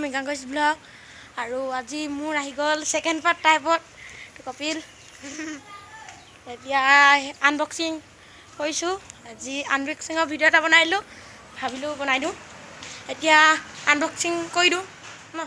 Megango's vlog আৰু আজি মোৰ আহি গ'ল সেকেন্ড পাৰ্ট টাইপত কপিল এতিয়া আনবক্সিং কৰিছোঁ আজি আনবক্সিঙৰ ভিডিঅ' এটা বনাইলোঁ ভাবিলোঁ বনাই দিওঁ এতিয়া আনবক্সিং কৰি দিওঁ ন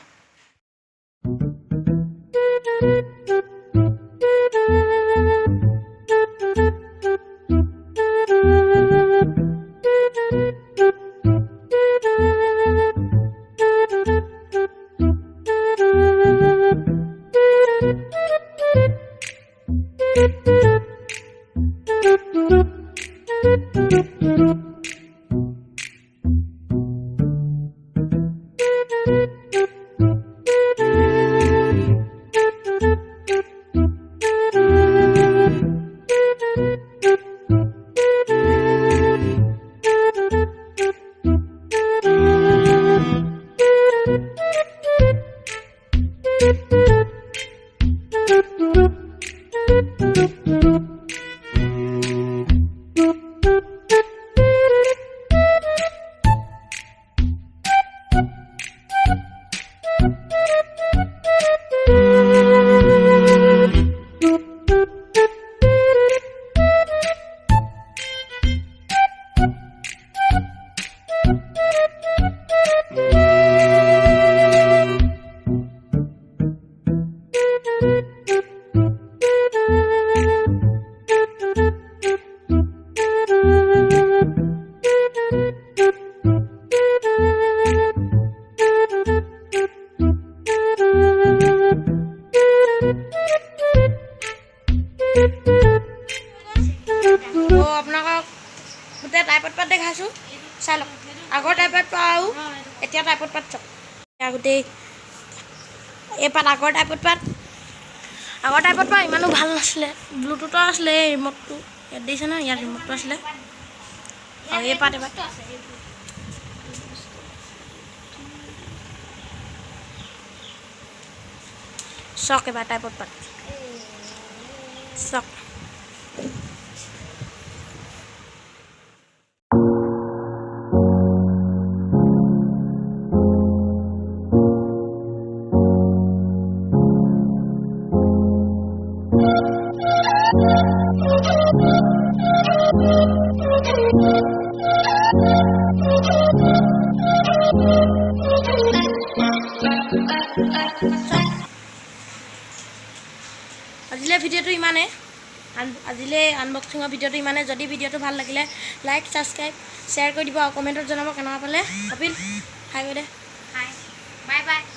টাইপত পাত দেখাইছোঁ চাই লওক আগৰ টাইপত পাওঁ এতিয়া টাইপত পাত চাওক গোটেই এই পাত আগৰ টাইপত পাত ইমানো ভাল নাছিলে ব্লুটুথৰ আছিলে এই ৰিম'টটো ইয়াত দিছে ন ইয়াত ৰিম'টটো আছিলে আৰু এই পাত এবাৰ চাওক এবাৰ টাইপত পাত চাওক আজিলে ভিডিঅ'টো ইমানে আজিলে আনবক্সিঙৰ ভিডিঅ'টো ইমানে যদি ভিডিঅ'টো ভাল লাগিলে লাইক সাবস্ক্ৰাইব শ্বেয়াৰ কৰি দিব আৰু কমেণ্টত জনাব কেনেকুৱা পালে কপিল হাই কৈ দে হাই বাই বাই